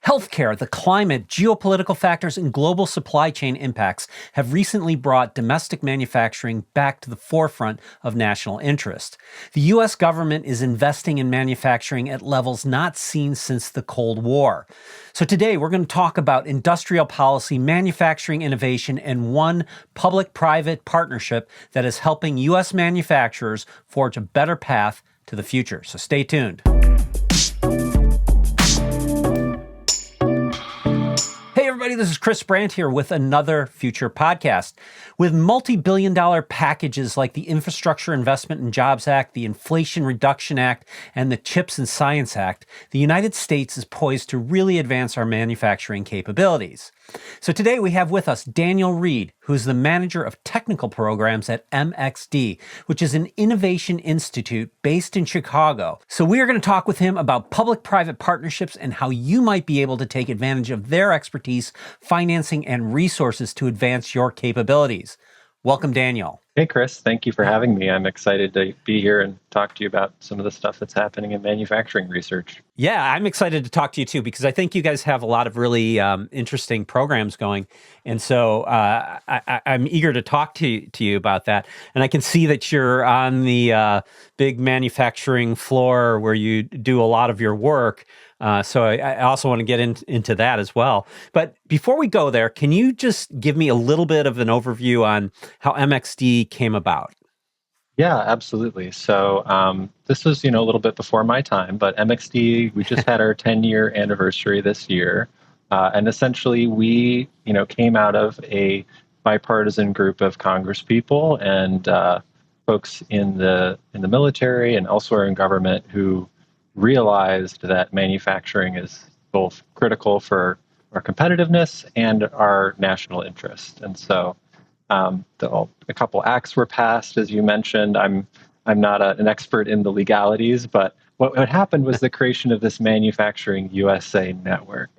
Healthcare, the climate, geopolitical factors, and global supply chain impacts have recently brought domestic manufacturing back to the forefront of national interest. The U.S. government is investing in manufacturing at levels not seen since the Cold War. So today we're going to talk about industrial policy, manufacturing innovation, and one public-private partnership that is helping U.S. manufacturers forge a better path to the future. So stay tuned. Hey everybody, this is Chris Brandt here with another Future podcast. With multi-billion-dollar packages like the Infrastructure Investment and Jobs Act, the Inflation Reduction Act, and the CHIPS and Science Act, the United States is poised to really advance our manufacturing capabilities. So today we have with us Daniel Reed, who is the manager of technical programs at MXD, which is an innovation institute based in Chicago. So we are going to talk with him about public-private partnerships and how you might be able to take advantage of their expertise, financing, and resources to advance your capabilities. Welcome, Daniel. Hey, Chris. Thank you for having me. I'm excited to be here and talk to you about some of the stuff that's happening in manufacturing research. Yeah, I'm excited to talk to you too, because I think you guys have a lot of really interesting programs going. And so I'm eager to talk to you about that. And I can see that you're on the big manufacturing floor where you do a lot of your work. So I also want to get into that as well. But before we go there, can you just give me a little bit of an overview on how MXD came about? Yeah, absolutely. So this was, a little bit before my time, but MXD, we just had our 10-year anniversary this year. And essentially we, came out of a bipartisan group of congresspeople and folks in the military and elsewhere in government who realized that manufacturing is both critical for our competitiveness and our national interest. And so a couple acts were passed, as you mentioned. I'm not an expert in the legalities, but what happened was the creation of this Manufacturing USA network.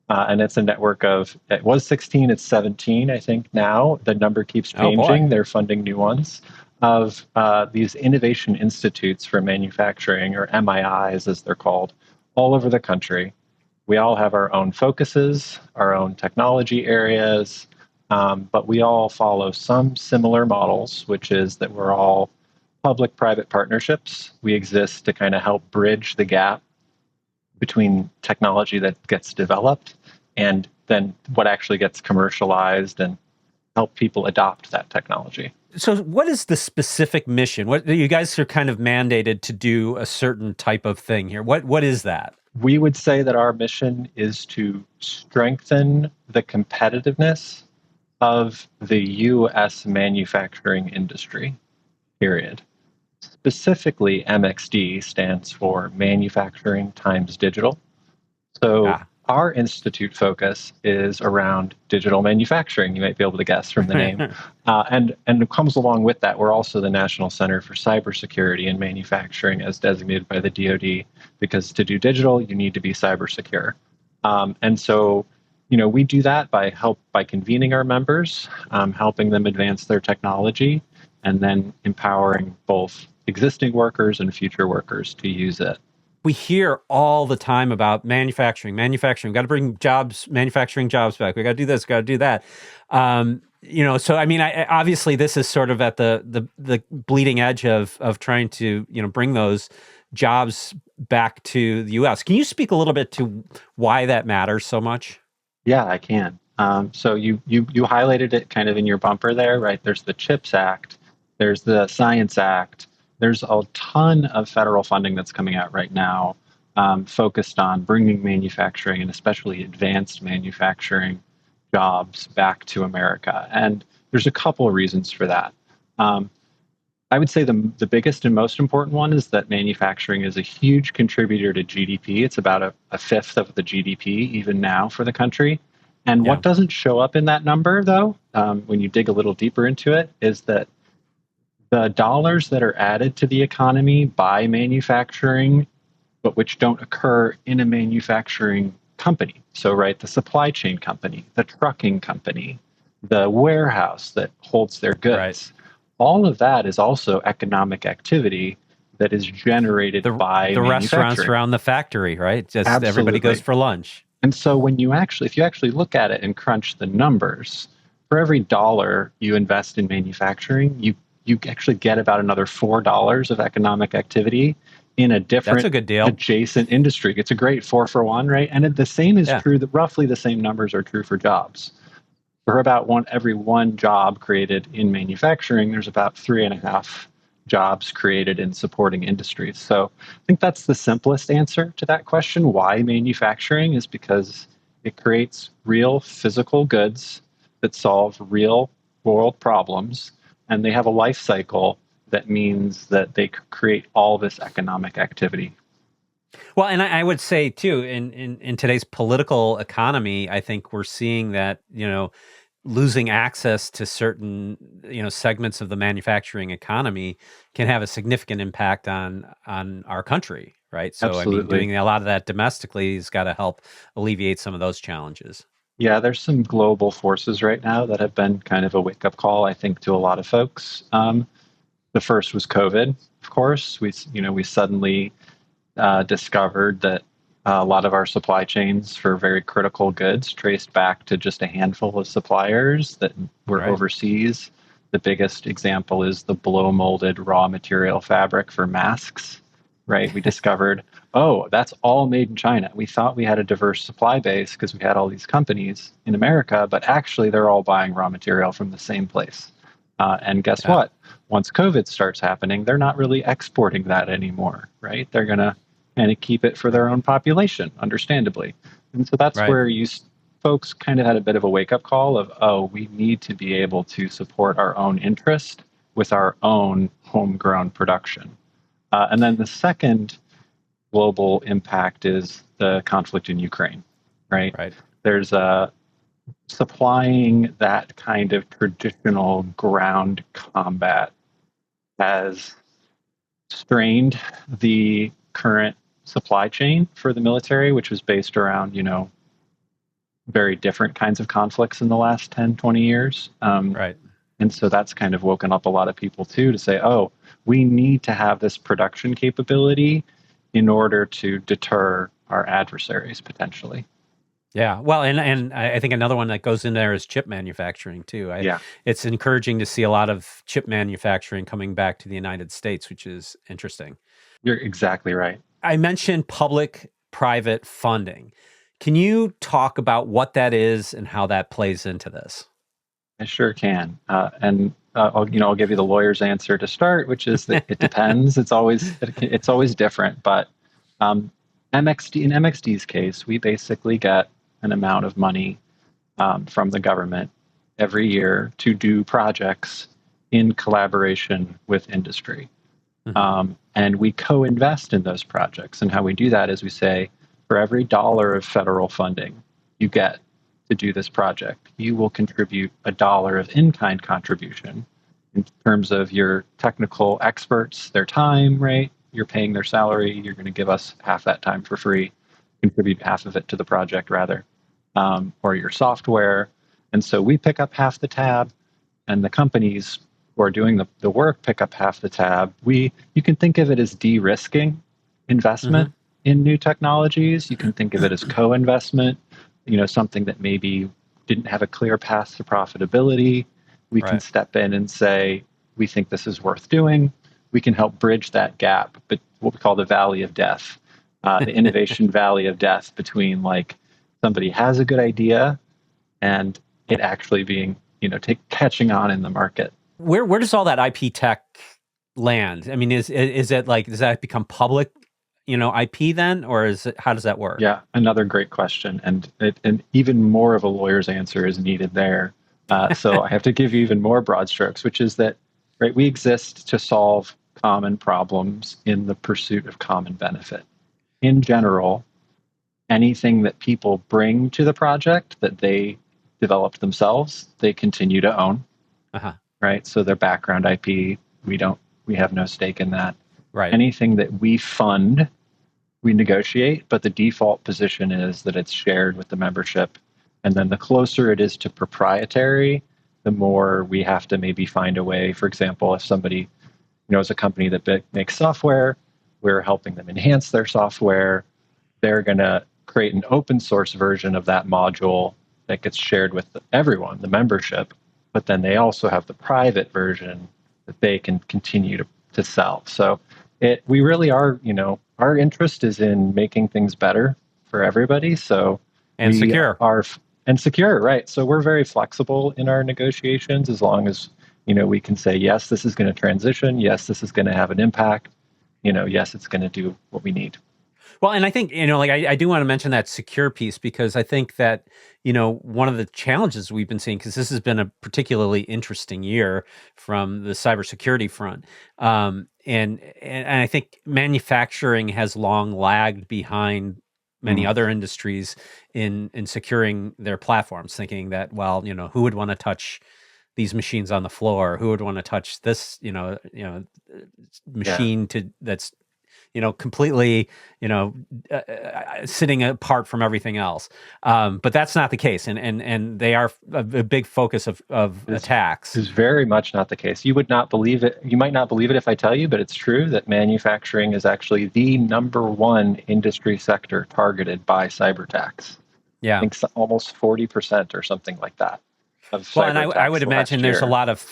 And it's a network it was 16, it's 17, I think now. The number keeps changing. They're funding new ones. Of these innovation institutes for manufacturing, or MIIs as they're called, all over the country. We all have our own focuses, our own technology areas, but we all follow some similar models, which is that we're all public-private partnerships. We exist to kind of help bridge the gap between technology that gets developed and then what actually gets commercialized and help people adopt that technology. So what is the specific mission? What you guys are kind of mandated to do a certain type of thing here. What is that? We would say that our mission is to strengthen the competitiveness of the U.S. manufacturing industry, period. Specifically, MXD stands for Manufacturing Times Digital. So our institute focus is around digital manufacturing. You might be able to guess from the name. And it comes along with that. We're also the National Center for Cybersecurity and Manufacturing as designated by the DoD, because to do digital, you need to be cyber secure. And so, we do that by convening our members, helping them advance their technology, and then empowering both existing workers and future workers to use it. We hear all the time about manufacturing. We've got to bring manufacturing jobs back. We got to do this, got to do that. So I mean, obviously this is sort of at the bleeding edge of trying to, bring those jobs back to the U.S. Can you speak a little bit to why that matters so much? Yeah, I can. So you highlighted it kind of in your bumper there, right? There's the CHIPS Act, there's the Science Act. There's a ton of federal funding that's coming out right now focused on bringing manufacturing and especially advanced manufacturing jobs back to America. And there's a couple of reasons for that. I would say the biggest and most important one is that manufacturing is a huge contributor to GDP. It's about a fifth of the GDP even now for the country. And what doesn't show up in that number, though, when you dig a little deeper into it, is that the dollars that are added to the economy by manufacturing, but which don't occur in a manufacturing company. So, right, the supply chain company, the trucking company, the warehouse that holds their goods. Right. All of that is also economic activity that is generated by the restaurants around the factory, right? Just Absolutely. Everybody goes for lunch. And so if you actually look at it and crunch the numbers, for every dollar you invest in manufacturing, you actually get about another $4 of economic activity in a That's a different good deal. adjacent industry. It's a great 4-for-1, right? And the same is Yeah. true, roughly the same numbers are true for jobs. For about every one job created in manufacturing, there's about 3.5 jobs created in supporting industries. So I think that's the simplest answer to that question. Why manufacturing is because it creates real physical goods that solve real world problems, and they have a life cycle that means that they create all this economic activity. Well, and I would say too, in today's political economy, I think we're seeing that, losing access to certain, segments of the manufacturing economy can have a significant impact on our country, right? So, I mean, Absolutely. doing a lot of that domestically has got to help alleviate some of those challenges. Yeah, there's some global forces right now that have been kind of a wake-up call, I think, to a lot of folks. The first was COVID, of course. We suddenly discovered that a lot of our supply chains for very critical goods traced back to just a handful of suppliers that were Right. overseas. The biggest example is the blow molded raw material fabric for masks, right? We discovered, oh, that's all made in China. We thought we had a diverse supply base because we had all these companies in America, but actually they're all buying raw material from the same place. And guess Yeah. what? Once COVID starts happening, they're not really exporting that anymore, right? They're going to kind of keep it for their own population, understandably. And so that's Right. where folks kind of had a bit of a wake up call of, oh, we need to be able to support our own interest with our own homegrown production. And then the second global impact is the conflict in Ukraine, right? Right. There's supplying that kind of traditional ground combat has strained the current supply chain for the military, which was based around, very different kinds of conflicts in the last 10, 20 years. Right. And so that's kind of woken up a lot of people too to say, oh, we need to have this production capability in order to deter our adversaries potentially. Yeah. Well, and I think another one that goes in there is chip manufacturing too. Yeah. It's encouraging to see a lot of chip manufacturing coming back to the United States, which is interesting. You're exactly right. I mentioned public-private funding. Can you talk about what that is and how that plays into this? I sure can. And I'll give you the lawyer's answer to start, which is that it depends. It's always different. But MXD in MXD's case, we basically get an amount of money from the government every year to do projects in collaboration with industry. Mm-hmm. And we co-invest in those projects. And how we do that is we say, for every dollar of federal funding you get to do this project, you will contribute $1 of in-kind contribution in terms of your technical experts, their time, right? You're paying their salary. You're going to give us half that time for free, contribute half of it to the project rather, or your software. And so we pick up half the tab, and the companies who are doing the work pick up half the tab. You can think of it as de-risking investment in new technologies. You can think of it as co-investment, something that maybe didn't have a clear path to profitability. We can step in and say, we think this is worth doing. We can help bridge that gap, but what we call the valley of death, the innovation valley of death between like somebody has a good idea and it actually being, catching on in the market. Where does all that IP tech land? I mean, is it like, does that become public, IP then, or how does that work? Yeah, another great question, and even more of a lawyer's answer is needed there. So I have to give you even more broad strokes, which is that, right, we exist to solve common problems in the pursuit of common benefit. In general, anything that people bring to the project that they developed themselves, they continue to own. Right? So their background IP, we have no stake in that. Right. Anything that we fund, we negotiate, but the default position is that it's shared with the membership. And then the closer it is to proprietary, the more we have to maybe find a way. For example, if somebody, is a company that makes software, we're helping them enhance their software. They're going to create an open source version of that module that gets shared with everyone, the membership, but then they also have the private version that they can continue to sell. So we really are, our interest is in making things better for everybody. So And we secure. are, and secure, right? So we're very flexible in our negotiations as long as, we can say, yes, this is going to transition. Yes, this is going to have an impact. Yes, it's going to do what we need. Well, and I think, like I do want to mention that secure piece because I think that, one of the challenges we've been seeing, because this has been a particularly interesting year from the cybersecurity front. And I think manufacturing has long lagged behind many other industries in securing their platforms, thinking that, well, who would want to touch these machines on the floor? Who would want to touch this, machine that's completely, sitting apart from everything else. But that's not the case. And they are a big focus of attacks. This is very much not the case. You would not believe it. You might not believe it if I tell you, but it's true that manufacturing is actually the number one industry sector targeted by cyber attacks. Yeah. I think almost 40% or something like that. Well, and I would imagine there's a lot of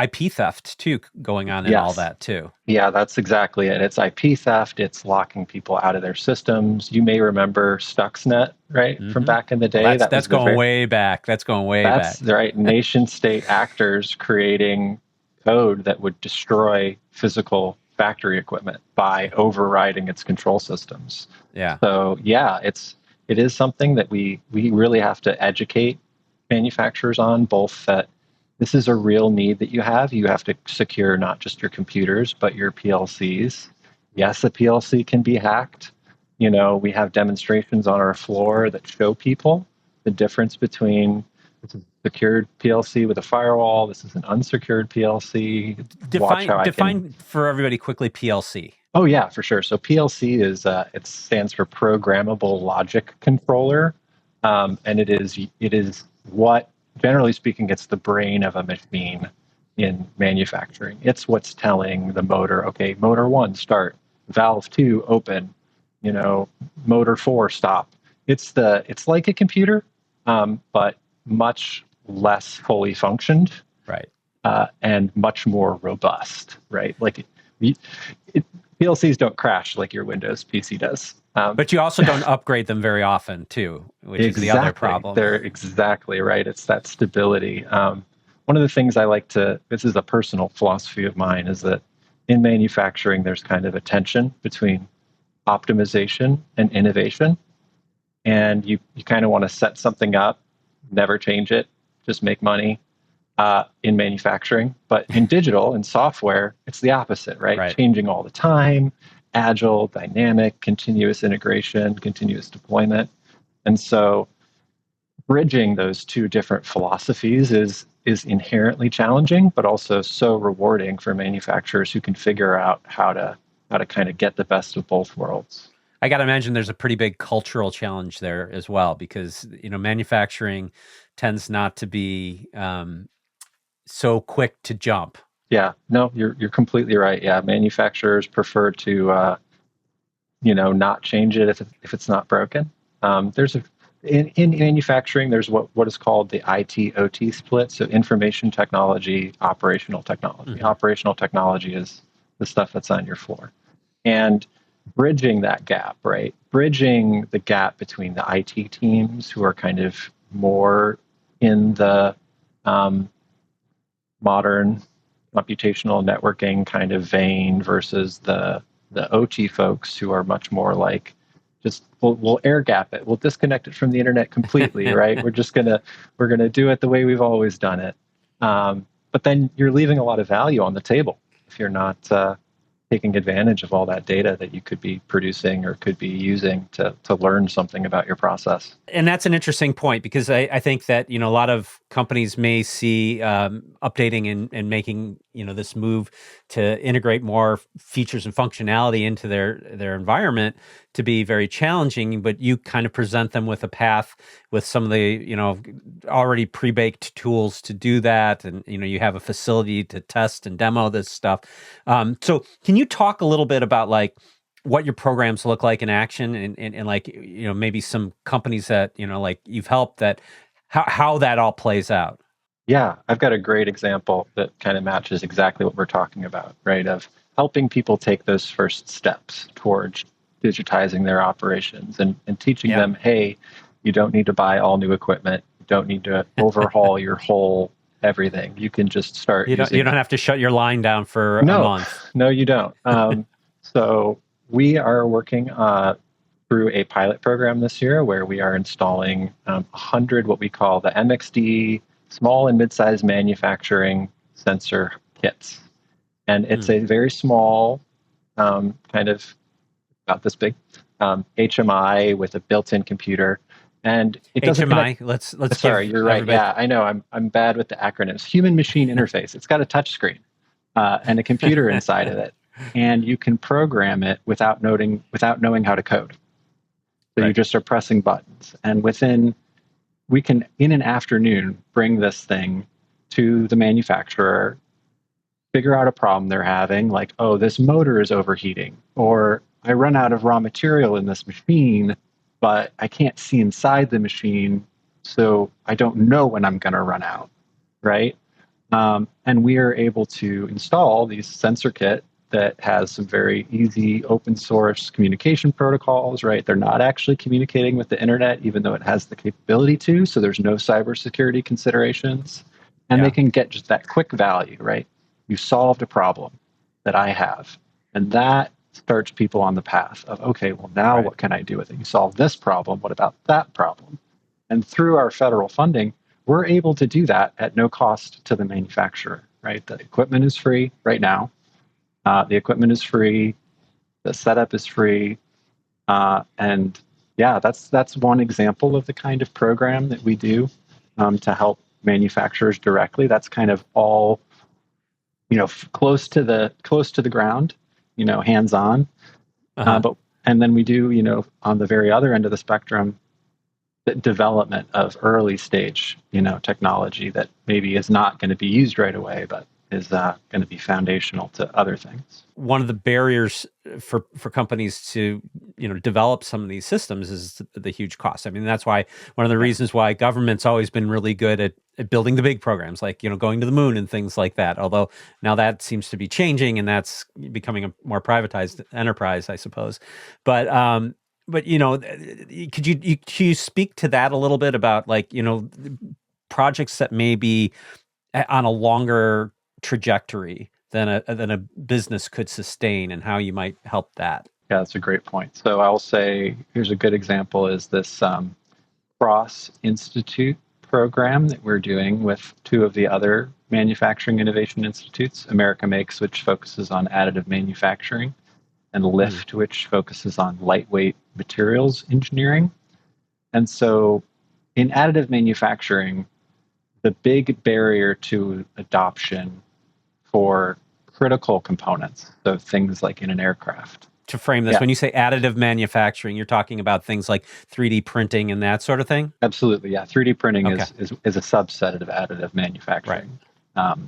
IP theft too going on in all that too. Yeah, that's exactly it. It's IP theft. It's locking people out of their systems. You may remember Stuxnet, right, from back in the day. Well, that's going way back. That's going way back. That's right. Nation state actors creating code that would destroy physical factory equipment by overriding its control systems. Yeah. So yeah, it is something that we really have to educate manufacturers on, both that this is a real need that you have. You have to secure not just your computers, but your PLCs. Yes, a PLC can be hacked. We have demonstrations on our floor that show people the difference between this is a secured PLC with a firewall. This is an unsecured PLC. Define for everybody quickly PLC. Oh yeah, for sure. So PLC it stands for Programmable Logic Controller, and it is what, generally speaking, it's the brain of a machine in manufacturing. It's what's telling the motor, okay, motor 1 start, valve 2 open, motor 4 stop. It's like a computer, but much less fully functioned, right, and much more robust, right? Like PLCs don't crash like your Windows PC does. But you also don't upgrade them very often, too, which is the other problem. They're exactly right. It's that stability. One of the things I like this is a personal philosophy of mine, is that in manufacturing, there's kind of a tension between optimization and innovation. And you kind of want to set something up, never change it, just make money in manufacturing. But in digital and software, it's the opposite, right? Changing all the time. Agile, dynamic, continuous integration, continuous deployment. And so bridging those two different philosophies is inherently challenging, but also so rewarding for manufacturers who can figure out how to kind of get the best of both worlds. I got to imagine there's a pretty big cultural challenge there as well, because manufacturing tends not to be so quick to jump. Yeah, no, you're completely right. Yeah, manufacturers prefer to, not change it if it's not broken. In manufacturing, there's what is called the IT/OT split. So information technology, operational technology. Mm-hmm. Operational technology is the stuff that's on your floor, and bridging that gap, right? Bridging the gap between the IT teams who are kind of more in the modern computational networking kind of vein versus the OT folks who are much more like, just we'll air gap it, we'll disconnect it from the internet completely, right? We're gonna do it the way we've always done it. But then you're leaving a lot of value on the table if you're not taking advantage of all that data that you could be producing or could be using to learn something about your process. And that's an interesting point, because I think that, a lot of companies may see updating and making, this move to integrate more features and functionality into their environment to be very challenging, but you kind of present them with a path with some of the, already pre-baked tools to do that. And, you have a facility to test and demo this stuff. So can you talk a little bit about what your programs look like in action, and like, maybe some companies that, like you've helped, that how that all plays out? Yeah, I've got a great example that kind of matches exactly what we're talking about, right? Of helping people take those first steps towards digitizing their operations and teaching Yeah. them, hey, you don't need to buy all new equipment. You don't need to overhaul your whole everything. You can just start You using. don't have to shut your line down for a No, month. no, you don't. So we are working through a pilot program this year where we are installing 100 what we call the MXD small and mid-sized manufacturing sensor kits. And it's a very small, kind of about this big, HMI with a built-in computer. And it doesn't HMI. connect. Let's Sorry, give you're right. everybody. Yeah, I know. I'm bad with the acronyms. Human machine interface. It's got a touch screen and a computer inside of it, and you can program it without knowing how to code. So Right. you just are pressing buttons, and we can in an afternoon bring this thing to the manufacturer, figure out a problem they're having, like, oh, this motor is overheating, or I run out of raw material in this machine, but I can't see inside the machine, so I don't know when I'm going to run out, right? And we are able to install these sensor kit that has some very easy open source communication protocols, right? They're not actually communicating with the internet, even though it has the capability to, so there's no cybersecurity considerations. And they can get just that quick value, right? You solved a problem that I have. And that starts people on the path of, okay, well, now what can I do with it? You solve this problem. What about that problem? And through our federal funding, we're able to do that at no cost to the manufacturer, right? The equipment is free right now. The equipment is free. The setup is free. And yeah, that's one example of the kind of program that we do to help manufacturers directly. That's kind of all, close to the ground, hands-on. But and then we do, on the very other end of the spectrum, the development of early stage, technology that maybe is not going to be used right away, but is going to be foundational to other things. One of the barriers for companies to develop some of these systems is the huge cost. I mean, that's why one of the reasons why government's always been really good at building the big programs, like going to the moon and things like that. Although now that seems to be changing, and that's becoming a more privatized enterprise, I suppose. But could you speak to that a little bit about, like, projects that may be on a longer trajectory than a business could sustain, and how you might help that? Yeah, that's a great point. So I'll say, here's a good example is this cross institute program that we're doing with two of the other manufacturing innovation institutes, America Makes, which focuses on additive manufacturing, and Lift, which focuses on lightweight materials engineering. And so in additive manufacturing, the big barrier to adoption for critical components, so things like in an aircraft. To frame this, when you say additive manufacturing, you're talking about things like 3D printing and that sort of thing? Absolutely, yeah. 3D printing is a subset of additive manufacturing. Right.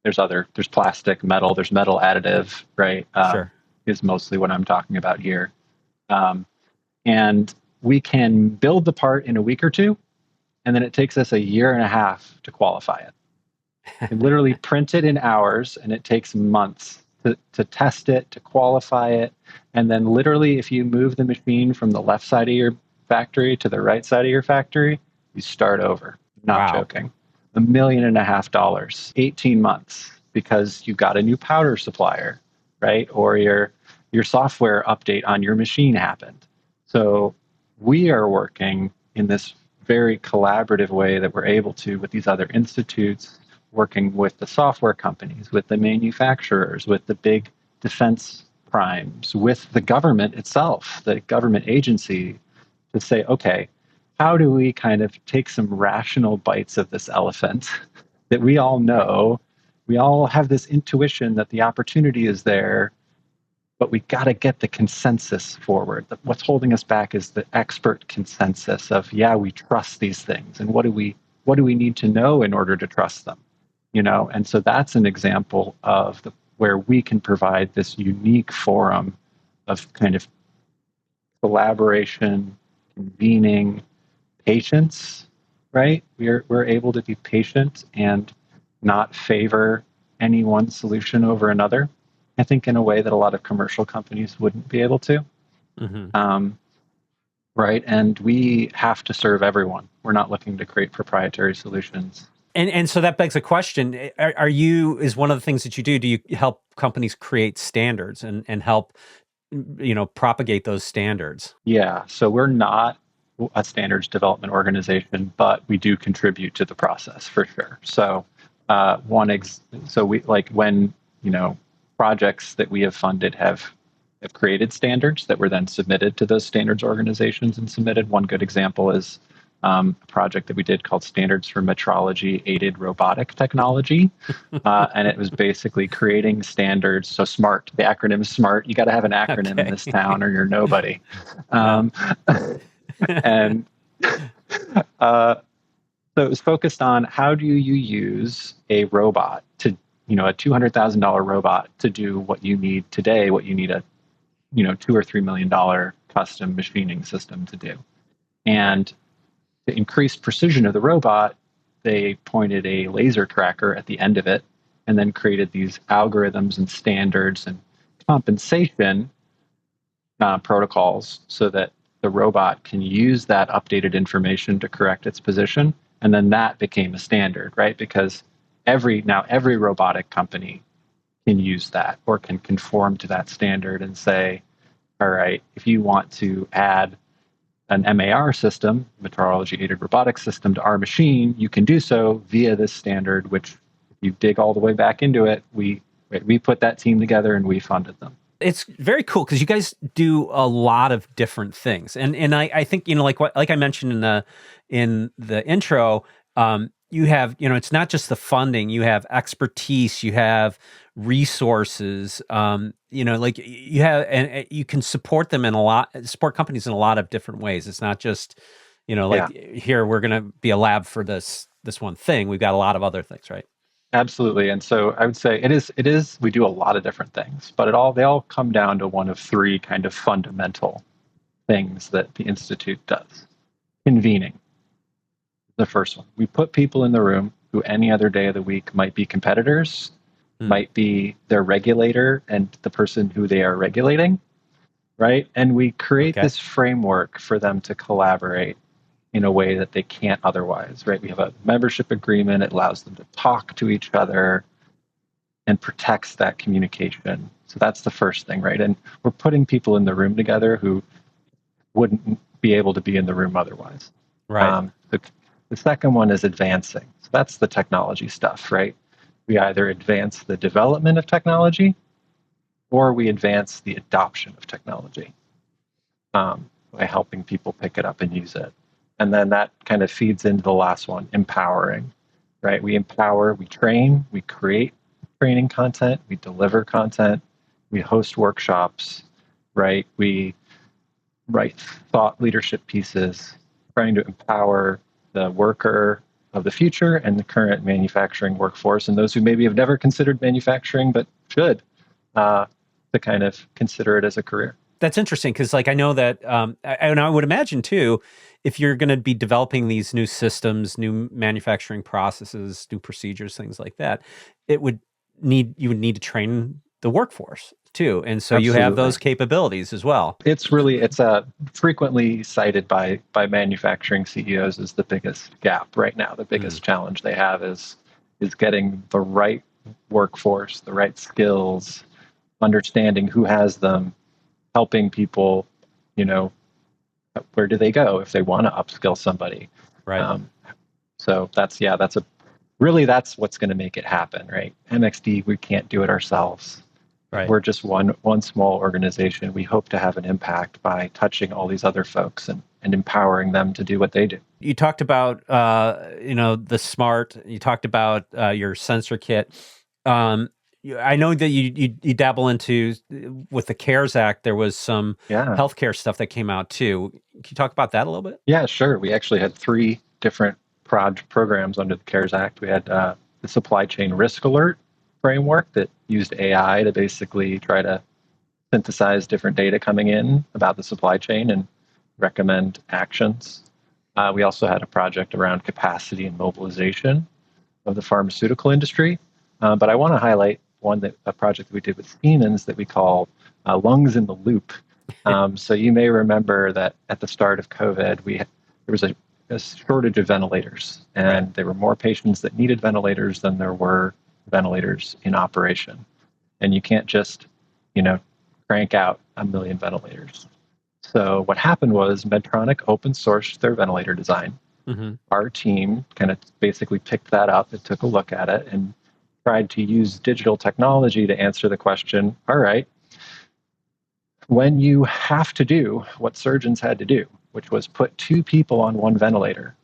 There's plastic, metal, there's metal additive, right? Sure. Is mostly what I'm talking about here. And we can build the part in a week or two, and then it takes us a year and a half to qualify it. We literally print it in hours, and it takes months to test it, to qualify it. And then literally, if you move the machine from the left side of your factory to the right side of your factory, you start over. Not joking. $1.5 million, 18 months, because you got a new powder supplier, right? Or your software update on your machine happened. So we are working in this very collaborative way that we're able to with these other institutes, working with the software companies, with the manufacturers, with the big defense primes, with the government itself, the government agency, to say, okay, how do we kind of take some rational bites of this elephant that we all know, we all have this intuition that the opportunity is there, but we got to get the consensus forward. What's holding us back is the expert consensus of, yeah, we trust these things, and what do we need to know in order to trust them? And so that's an example of where we can provide this unique forum of kind of collaboration, convening, patience, right? We're able to be patient and not favor any one solution over another. I think in a way that a lot of commercial companies wouldn't be able to. Mm-hmm. Right? And we have to serve everyone. We're not looking to create proprietary solutions. And so that begs a question: is one of the things that you do? Do you help companies create standards and help propagate those standards? Yeah. So we're not a standards development organization, but we do contribute to the process for sure. So so we like when projects that we have funded have created standards that were then submitted to those standards organizations and submitted. One good example is a project that we did called Standards for Metrology Aided Robotic Technology. And it was basically creating standards. So SMART, the acronym is SMART. You got to have an acronym in this town or you're nobody. And so it was focused on how do you use a robot to, a $200,000 robot to do what you need today, what you need a $2 or $3 million custom machining system to do. And to increase precision of the robot, they pointed a laser tracker at the end of it and then created these algorithms and standards and compensation protocols so that the robot can use that updated information to correct its position. And then that became a standard, right? Because every robotic company can use that or can conform to that standard and say, all right, if you want to add an MAR system, metrology aided robotics system, to our machine, you can do so via this standard, which if you dig all the way back into it, we put that team together and we funded them. It's very cool because you guys do a lot of different things, and I think like I mentioned in the intro, you have it's not just the funding, you have expertise, you have resources, like you have, and you can support them support companies in a lot of different ways. It's not just here we're going to be a lab for this one thing. We've got a lot of other things, right? Absolutely. And so I would say it is, we do a lot of different things, but they all come down to one of three kind of fundamental things that the Institute does. Convening, the first one. We put people in the room who any other day of the week might be competitors, might be their regulator and the person who they are regulating, right? And we create this framework for them to collaborate in a way that they can't otherwise, right? We have a membership agreement. It allows them to talk to each other and protects that communication. So that's the first thing, right? And we're putting people in the room together who wouldn't be able to be in the room otherwise. Right. The second one is advancing. So that's the technology stuff, right? We either advance the development of technology or we advance the adoption of technology by helping people pick it up and use it. And then that kind of feeds into the last one, empowering, right? We empower, we train, we create training content, we deliver content, we host workshops, right? We write thought leadership pieces, trying to empower the worker of the future and the current manufacturing workforce and those who maybe have never considered manufacturing but should, to kind of consider it as a career. That's interesting because, I know that, and I would imagine too, if you're going to be developing these new systems, new manufacturing processes, new procedures, things like that, you would need to train the workforce too, and so you have those capabilities as well. It's frequently cited by manufacturing CEOs as the biggest gap right now. The biggest challenge they have is getting the right workforce, the right skills, understanding who has them, helping people, where do they go if they want to upskill somebody? Right. So that's what's going to make it happen, right? MXD, we can't do it ourselves. Right. We're just one small organization. We hope to have an impact by touching all these other folks and empowering them to do what they do. You talked about, the SMART. You talked about your sensor kit. I know that you dabble into, with the CARES Act, there was some healthcare stuff that came out too. Can you talk about that a little bit? Yeah, sure. We actually had 3 different programs under the CARES Act. We had the supply chain risk alert framework that used AI to basically try to synthesize different data coming in about the supply chain and recommend actions. We also had a project around capacity and mobilization of the pharmaceutical industry. But I want to highlight a project that we did with Siemens that we call Lungs in the Loop. So you may remember that at the start of COVID, there was a shortage of ventilators, and there were more patients that needed ventilators than there were ventilators in operation. And you can't just, crank out 1 million ventilators. So what happened was Medtronic open sourced their ventilator design. Mm-hmm. Our team kind of basically picked that up and took a look at it and tried to use digital technology to answer the question, all right, when you have to do what surgeons had to do, which was put 2 people on 1 ventilator,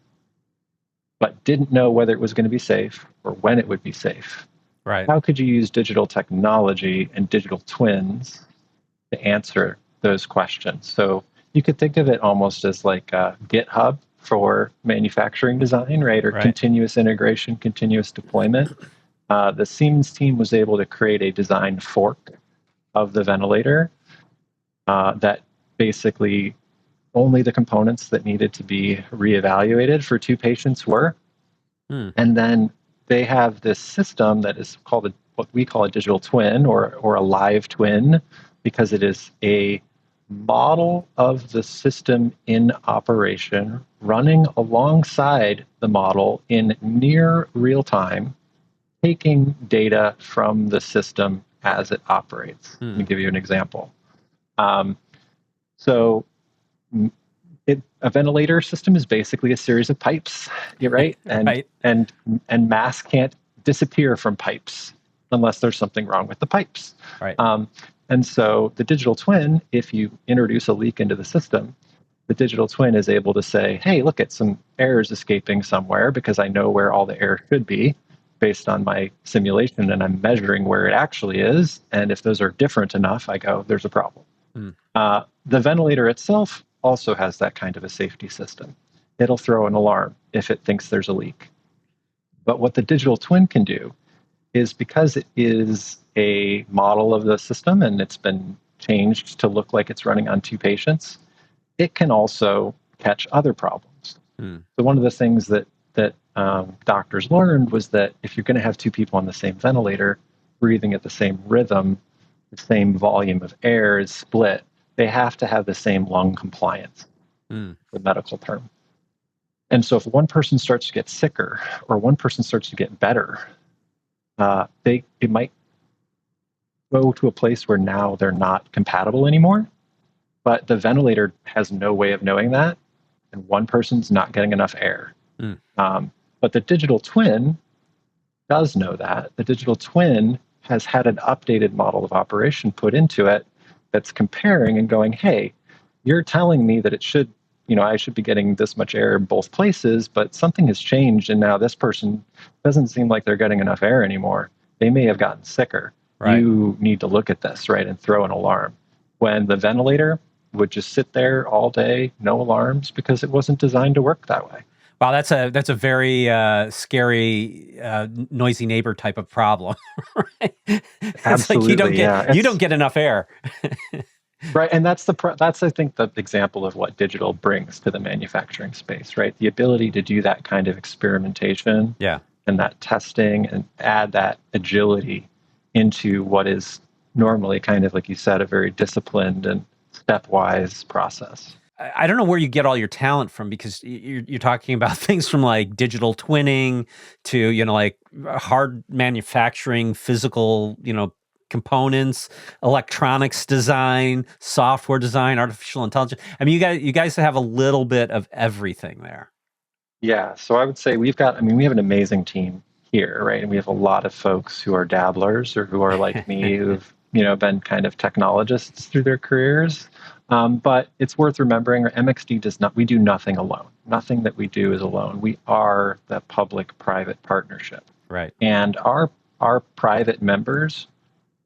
but didn't know whether it was going to be safe or when it would be safe. Right. How could you use digital technology and digital twins to answer those questions? So you could think of it almost as like a GitHub for manufacturing design, right? Or continuous integration, continuous deployment. The Siemens team was able to create a design fork of the ventilator that basically only the components that needed to be reevaluated for 2 patients were. And then they have this system that is called what we call a digital twin or a live twin, because it is a model of the system in operation running alongside the model in near real time, taking data from the system as it operates. Let me give you an example. A ventilator system is basically a series of pipes, right? And mass can't disappear from pipes unless there's something wrong with the pipes. Right. And so the digital twin, if you introduce a leak into the system, the digital twin is able to say, hey, look at some air is escaping somewhere because I know where all the air should be based on my simulation, and I'm measuring where it actually is. And if those are different enough, I go, there's a problem. The ventilator itself also has that kind of a safety system. It'll throw an alarm if it thinks there's a leak. But what the digital twin can do is, because it is a model of the system and it's been changed to look like it's running on 2 patients, it can also catch other problems. So one of the things that doctors learned was that if you're going to have 2 people on the same ventilator, breathing at the same rhythm, the same volume of air is split, they have to have the same lung compliance, the medical term. And so if one person starts to get sicker or one person starts to get better, it might go to a place where now they're not compatible anymore, but the ventilator has no way of knowing that, and one person's not getting enough air. But the digital twin does know that. The digital twin has had an updated model of operation put into it that's comparing and going, hey, you're telling me that it should, I should be getting this much air in both places, but something has changed, and now this person doesn't seem like they're getting enough air anymore. They may have gotten sicker. Right. You need to look at this, right, and throw an alarm. When the ventilator would just sit there all day, no alarms, because it wasn't designed to work that way. Wow, that's a very scary, noisy neighbor type of problem, right? It's like you don't get enough air. Right, and that's I think the example of what digital brings to the manufacturing space, right? The ability to do that kind of experimentation, and that testing, and add that agility into what is normally kind of, like you said, a very disciplined and stepwise process. I don't know where you get all your talent from, because you're talking about things from like digital twinning to, like hard manufacturing, physical, components, electronics design, software design, artificial intelligence. I mean, you guys have a little bit of everything there. Yeah. So I would say we have an amazing team here, right? And we have a lot of folks who are dabblers or who are like me, who've, been kind of technologists through their careers. But it's worth remembering, MXD we do nothing alone. Nothing that we do is alone. We are the public-private partnership. Right. And our private members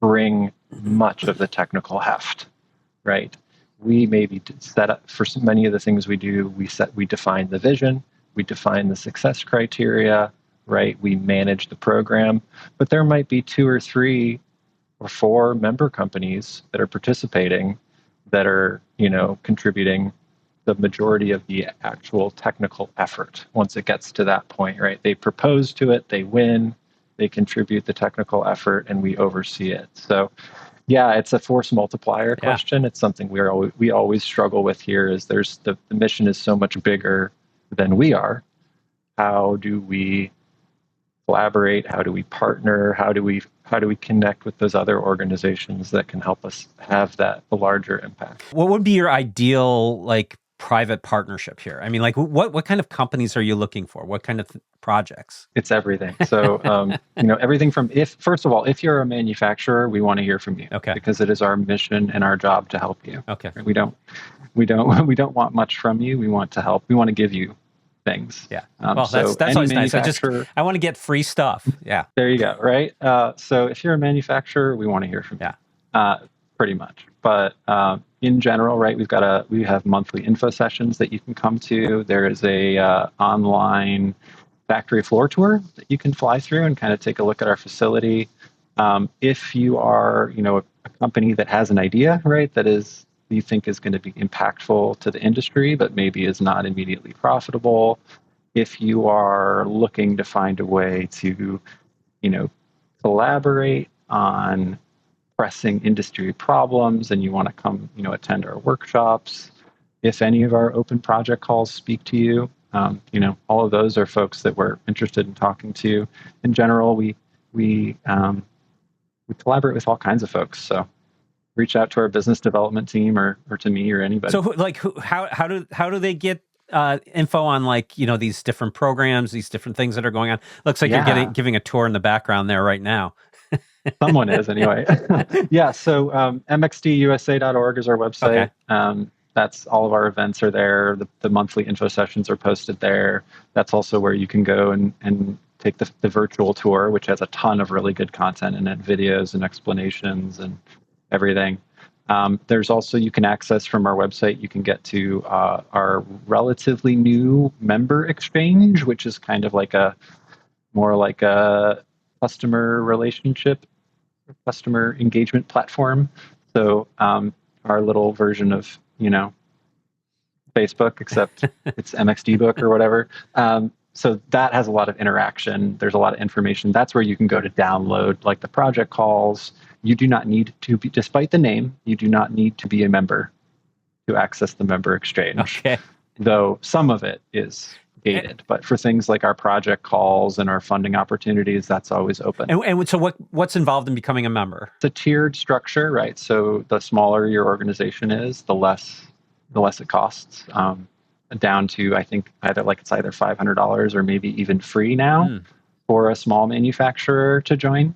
bring much of the technical heft, right? We maybe set up for many of the things we do. We define the vision, we define the success criteria, right? We manage the program, but there might be 2 or 3 or 4 member companies that are participating that are, contributing the majority of the actual technical effort once it gets to that point, right? They propose to it, they win, they contribute the technical effort, and we oversee it. So yeah, it's a force multiplier question. It's something we always struggle with here is the mission is so much bigger than we are. How do we collaborate? How do we partner? How do we connect with those other organizations that can help us have a larger impact? What would be your ideal private partnership here? I mean, what kind of companies are you looking for? What kind of projects? It's everything. So, everything from first of all, if you're a manufacturer, we want to hear from you. Okay. Because it is our mission and our job to help you. Okay. We don't want much from you. We want to help. We want to give you things. Yeah. Well, that's always nice. I want to get free stuff. Yeah. There you go. Right. So if you're a manufacturer, we want to hear from you. Yeah. Pretty much. But in general, right, we have monthly info sessions that you can come to. There is a online factory floor tour that you can fly through and kind of take a look at our facility. If you are, a company that has an idea, right, you think is going to be impactful to the industry, but maybe is not immediately profitable. If you are looking to find a way to, collaborate on pressing industry problems and you want to come, attend our workshops. If any of our open project calls speak to you, all of those are folks that we're interested in talking to. In general, we collaborate with all kinds of folks. So reach out to our business development team or to me or anybody. So how do they get info on these different programs, these different things that are going on? Looks like you're giving a tour in the background there right now. Someone is anyway. Yeah. So mxdusa.org is our website. Okay. That's all of our events are there. The monthly info sessions are posted there. That's also where you can go and take the virtual tour, which has a ton of really good content in it, videos and explanations and everything. There's also, you can access from our website, you can get to our relatively new member exchange, which is kind of more like a customer engagement platform. So our little version of, Facebook, except it's MXD book or whatever. So that has a lot of interaction. There's a lot of information. That's where you can go to download the project calls. You do not need to be, despite the name, you do not need to be a member to access the member exchange. Okay. Though some of it is gated, but for things like our project calls and our funding opportunities, that's always open. And so what's involved in becoming a member? It's a tiered structure, right? So the smaller your organization is, the less it costs. Down to, I think, either $500 or maybe even free now for a small manufacturer to join.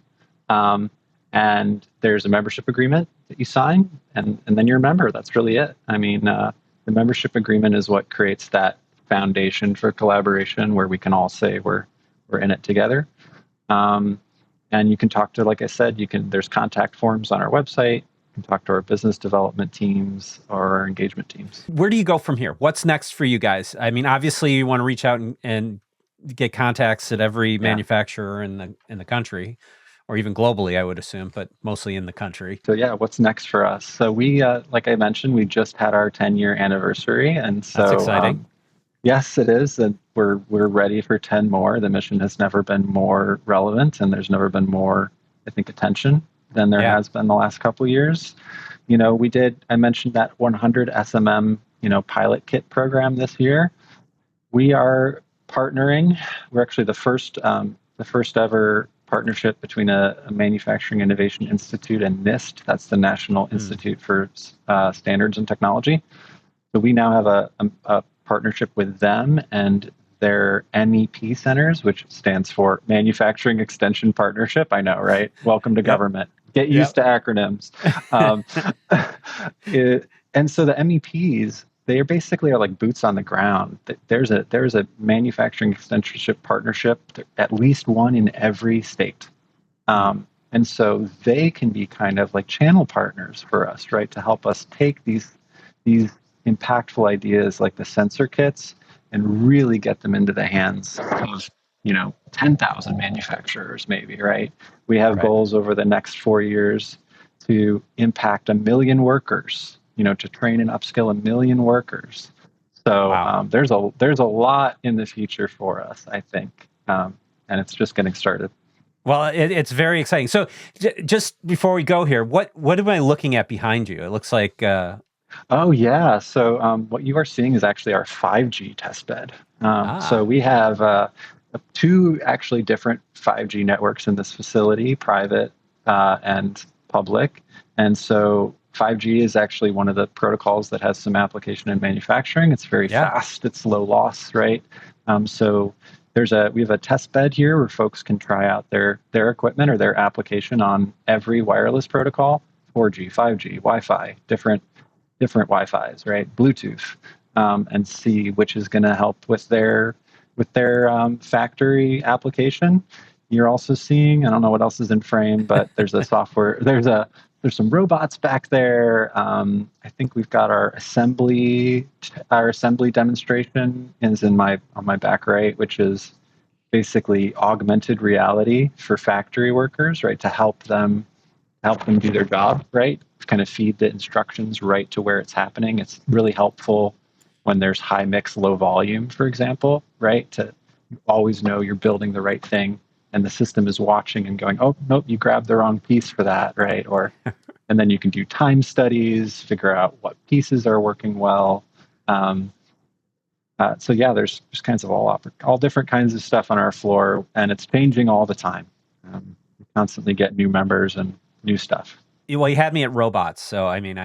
And there's a membership agreement that you sign, and then you're a member. That's really it. I mean, the membership agreement is what creates that foundation for collaboration where we can all say we're in it together. And you can talk to, like I said, there's contact forms on our website. You can talk to our business development teams or our engagement teams. Where do you go from here? What's next for you guys? I mean, obviously you want to reach out and get contacts at every manufacturer in the country, or even globally, I would assume, but mostly in the country. So yeah, what's next for us? So we, like I mentioned, we just had our 10-year anniversary, and so that's exciting. Yes, it is, and we're ready for 10 more. The mission has never been more relevant, and there's never been more, I think, attention than there has been the last couple of years. I mentioned that 100 SMM, pilot kit program this year. We are partnering. We're actually the first ever partnership between a Manufacturing Innovation Institute and NIST. That's the National Institute for Standards and Technology. So we now have a partnership with them and their MEP centers, which stands for Manufacturing Extension Partnership. I know, right? Welcome to government. Get used to acronyms. And so the MEPs, they basically are like boots on the ground. There's a manufacturing extensionship partnership, at least one in every state. And so they can be kind of like channel partners for us, right? To help us take these impactful ideas like the sensor kits and really get them into the hands 10,000 manufacturers maybe, right? We have Right. goals over the next 4 years to impact 1 million workers, to train and upskill 1 million workers. So Wow. there's a lot in the future for us, I think, and it's just getting started. Well, it's very exciting. So just before we go here, what am I looking at behind you? It looks like Oh yeah. So what you are seeing is actually our 5G test bed. So ah, we have two actually different 5G networks in this facility, private and public. And so 5G is actually one of the protocols that has some application in manufacturing. It's very yeah, fast. It's low loss, right? So we have a test bed here where folks can try out their equipment or their application on every wireless protocol, 4G, 5G, Wi-Fi, different Wi-Fi's, right? Bluetooth, and see which is going to help with their factory application. You're also seeing, I don't know what else is in frame, but there's a software. There's some robots back there. I think we've got our assembly demonstration is on my back right, which is basically augmented reality for factory workers, right? To help them do their job, right? Kind of feed the instructions right to where it's happening. It's really helpful when there's high mix, low volume, for example, right? To always know you're building the right thing and the system is watching and going, oh, nope, you grabbed the wrong piece for that, right? And then you can do time studies, figure out what pieces are working well. So yeah, there's kinds of all different kinds of stuff on our floor, and it's changing all the time. We constantly get new members and new stuff. well, you had me at robots, so I mean,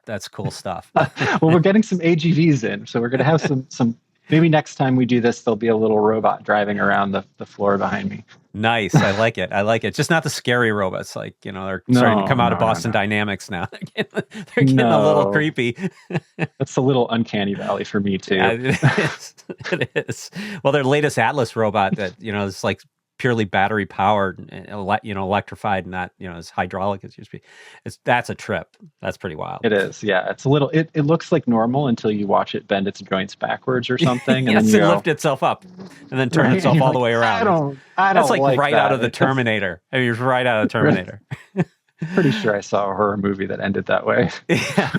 that's cool stuff. Well, we're getting some AGVs in, so we're going to have some. Maybe next time we do this, there'll be a little robot driving around the floor behind me. Nice, I like it. Just not the scary robots, like they're starting to come out of Boston No. Dynamics now. They're getting a little creepy. That's a little uncanny valley for me too. Yeah, it is. It is. Well, their latest Atlas robot that is like purely battery powered and electrified, not as hydraulic as it used to be. That's a trip. That's pretty wild. It is, yeah. It's a little. It looks like normal until you watch it bend its joints backwards or something, and then you lift itself up and then turn right? itself all Like, the way around. That's like right that. out of the Terminator. I mean, right out of Terminator. Pretty sure I saw a horror movie that ended that way. Yeah.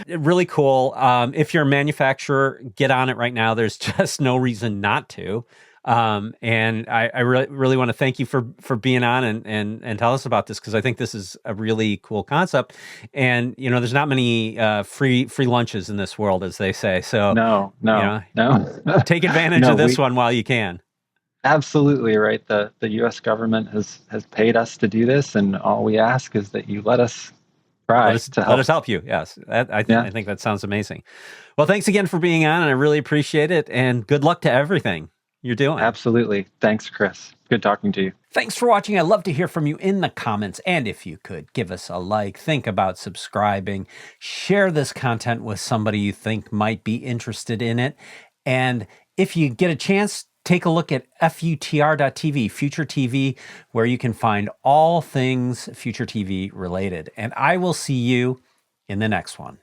Really cool. If you're a manufacturer, get on it right now. There's just no reason not to. And I really want to thank you for being on and tell us about this, because I think this is a really cool concept. And there's not many free lunches in this world, as they say. So no. take advantage of this one while you can. Absolutely right. The U.S. government has paid us to do this, and all we ask is that you let us try to help. Let us help you. Yes, I think that sounds amazing. Well, thanks again for being on, and I really appreciate it. And good luck to everything you're doing. Absolutely. Thanks, Chris. Good talking to you. Thanks for watching. I'd love to hear from you in the comments. And if you could, give us a like, think about subscribing, share this content with somebody you think might be interested in it. And if you get a chance, take a look at FUTR.tv, Future TV, where you can find all things Future TV related. And I will see you in the next one.